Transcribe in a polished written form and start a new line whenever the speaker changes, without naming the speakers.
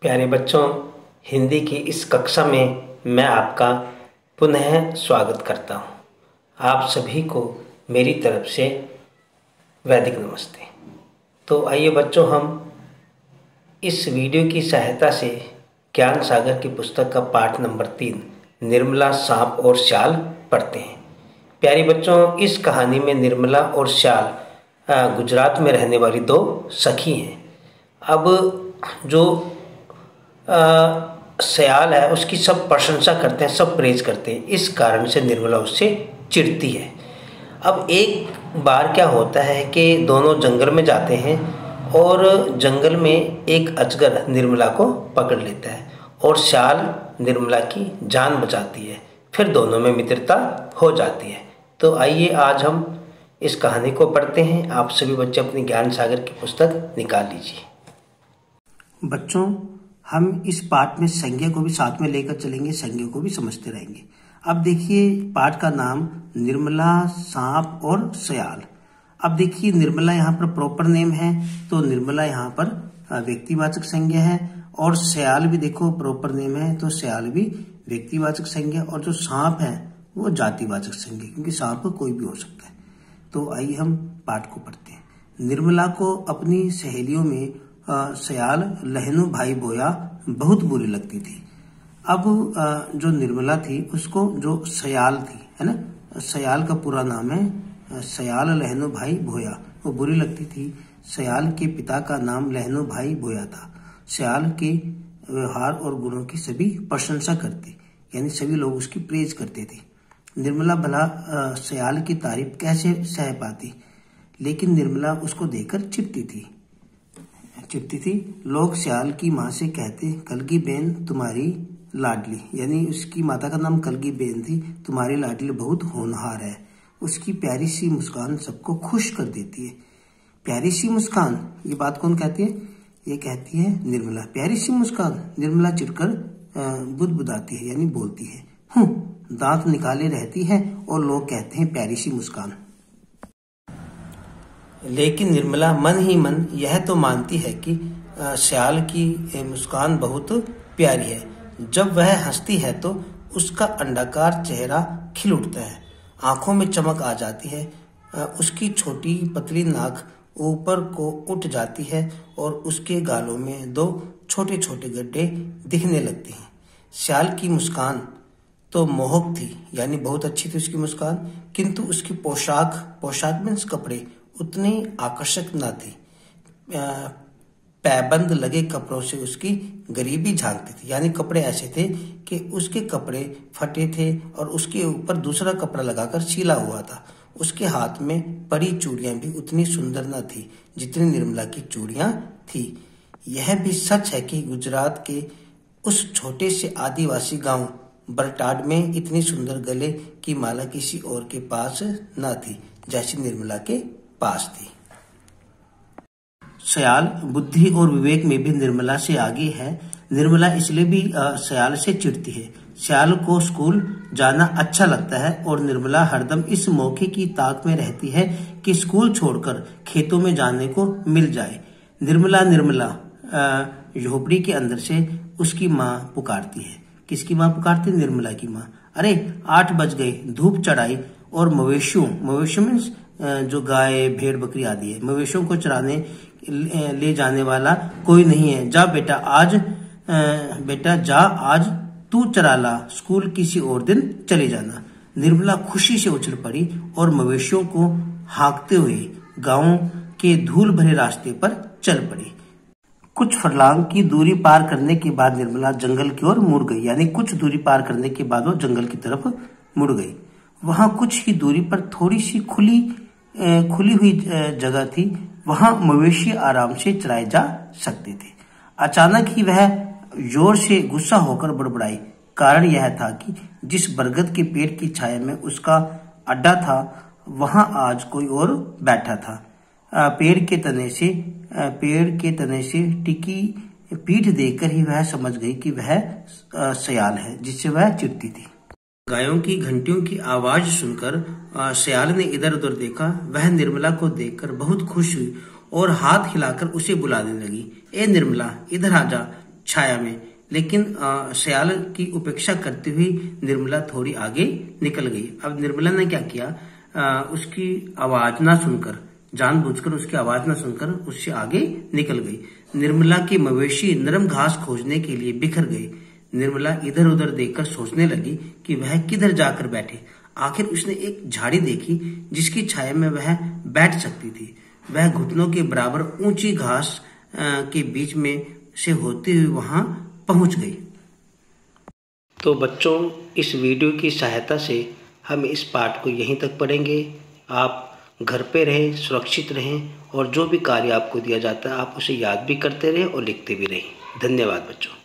प्यारे बच्चों, हिंदी की इस कक्षा में मैं आपका पुनः स्वागत करता हूँ। आप सभी को मेरी तरफ से वैदिक नमस्ते। तो आइए बच्चों, हम इस वीडियो की सहायता से ज्ञान सागर की पुस्तक का पाठ नंबर 3 निर्मला, सांप और श्याल पढ़ते हैं। प्यारे बच्चों, इस कहानी में निर्मला और श्याल गुजरात में रहने वाली दो सखी हैं। अब जो श्याल है उसकी सब प्रशंसा करते हैं, सब प्रेज करते हैं। इस कारण से निर्मला उससे चिढ़ती है। अब एक बार क्या होता है कि दोनों जंगल में जाते हैं और जंगल में एक अजगर निर्मला को पकड़ लेता है और श्याल निर्मला की जान बचाती है। फिर दोनों में मित्रता हो जाती है। तो आइए आज हम इस कहानी को पढ़ते हैं। आप सभी बच्चे अपनी ज्ञान सागर की पुस्तक निकाल लीजिए।
बच्चों, हम इस पाठ में संज्ञा को भी साथ में लेकर चलेंगे, संज्ञा को भी समझते रहेंगे। अब देखिए, पाठ का नाम निर्मला, सांप और श्याल। अब देखिए, निर्मला यहाँ पर प्रॉपर नेम है, तो निर्मला यहाँ पर व्यक्तिवाचक संज्ञा है, और श्याल भी देखो प्रॉपर नेम है, तो श्याल भी व्यक्तिवाचक संज्ञा, और जो सांप है वो जातिवाचक संज्ञा, क्योंकि सांप कोई भी हो सकता है। तो आइए हम पाठ को पढ़ते हैं। निर्मला को अपनी सहेलियों में श्याल, लहनू भाई बोया बहुत बुरी लगती थी। अब जो निर्मला थी उसको जो श्याल थी, है ना, श्याल का पूरा नाम है श्याल लहनू भाई भोया, वो बुरी लगती थी। श्याल के पिता का नाम लहनू भाई भोया था। श्याल के व्यवहार और गुणों की सभी प्रशंसा करते, यानी सभी लोग उसकी प्रेज करते थे। निर्मला भला श्याल की तारीफ कैसे सह पाती, लेकिन निर्मला उसको देखकर चिढ़ती थी। लोग श्याल की माँ से कहते, कलगी बेन तुम्हारी लाडली, यानी उसकी माता का नाम कलगी बेन थी, तुम्हारी लाडली बहुत होनहार है। उसकी प्यारी सी मुस्कान सबको खुश कर देती है। प्यारी सी मुस्कान, ये बात कौन कहती है? ये कहती है निर्मला। प्यारी सी मुस्कान, निर्मला चिढ़कर बुदबुदाती है, यानी बोलती है, दांत निकाले रहती है और लोग कहते हैं प्यारी सी मुस्कान। लेकिन निर्मला मन ही मन यह तो मानती है कि श्याल की मुस्कान बहुत प्यारी है। जब वह हंसती है तो उसका अंडाकार चेहरा खिल उठता है, आंखों में चमक आ जाती है, उसकी छोटी पतली नाक ऊपर को उठ जाती है और उसके गालों में दो छोटे छोटे गड्ढे दिखने लगते हैं। श्याल की मुस्कान तो मोहक थी, यानी बहुत अच्छी थी उसकी मुस्कान, किंतु उसकी पोशाक मीन्स कपड़े उतनी आकर्षक न थी। पैबंद लगे कपड़ों से उसकी गरीबी झांकती थी, यानी कपड़े ऐसे थे कि उसके कपड़े फटे थे और उसके ऊपर दूसरा कपड़ा लगाकर सिला हुआ था। उसके हाथ में पड़ी चूड़ियां भी उतनी सुंदर न थी जितनी निर्मला की चूड़ियां थी। यह भी सच है कि गुजरात के उस छोटे से आदिवासी गांव बरटाड में इतनी सुंदर गले की माला किसी और के पास न थी जैसी निर्मला के पास थी। श्याल बुद्धि और विवेक में भी निर्मला से आगे है। निर्मला इसलिए भी श्याल से चिढ़ती है। श्याल को स्कूल जाना अच्छा लगता है और निर्मला हरदम इस मौके की ताक में रहती है कि स्कूल छोड़कर खेतों में जाने को मिल जाए। निर्मला निर्मला झोपड़ी के अंदर से उसकी माँ पुकारती है। किसकी माँ पुकारती? निर्मला की माँ। अरे 8 बज गए, धूप चढ़ाई और मवेशियों मीन्स जो गाय भेड़ बकरी आदि है, मवेशियों को चराने ले जाने वाला कोई नहीं है। जा बेटा जा, आज तू चरा ला, स्कूल किसी और दिन चले जाना। निर्मला खुशी से उछल पड़ी और मवेशियों को हाँकते हुए गांव के धूल भरे रास्ते पर चल पड़ी। कुछ फरलांग की दूरी पार करने के बाद निर्मला जंगल की ओर मुड़ गई, यानी कुछ दूरी पार करने के बाद वो जंगल की तरफ मुड़ गई। वहां कुछ ही दूरी पर थोड़ी सी खुली हुई जगह थी, वहां मवेशी आराम से चराए जा सकते थे। अचानक ही वह जोर से गुस्सा होकर बड़बड़ाई। कारण यह था कि जिस बरगद के पेड़ की छाया में उसका अड्डा था, वहां आज कोई और बैठा था। पेड़ के तने से टिकी पीठ देखकर ही वह समझ गई कि वह श्याल है, जिससे वह चिढ़ती थी। गायों की घंटियों की आवाज सुनकर श्याल ने इधर उधर देखा। वह निर्मला को देखकर बहुत खुश हुई और हाथ हिलाकर उसे बुलाने लगी। ए निर्मला, इधर आ जा, छाया में। लेकिन सयाल की उपेक्षा करते हुए निर्मला थोड़ी आगे निकल गई। अब निर्मला ने क्या किया, उसकी आवाज ना सुनकर, जानबूझकर उसकी आवाज ना सुनकर उससे आगे निकल गई। निर्मला के मवेशी नरम घास खोजने के लिए बिखर गए। निर्मला इधर उधर देखकर सोचने लगी कि वह किधर जाकर बैठे। आखिर उसने एक झाड़ी देखी जिसकी छाया में वह बैठ सकती थी। वह घुटनों के बराबर ऊंची घास के बीच में से होते हुए वहां पहुंच गई।
तो बच्चों, इस वीडियो की सहायता से हम इस पाठ को यहीं तक पढ़ेंगे। आप घर पे रहें, सुरक्षित रहें और जो भी कार्य आपको दिया जाता है आप उसे याद भी करते रहें और लिखते भी रहें। धन्यवाद बच्चों।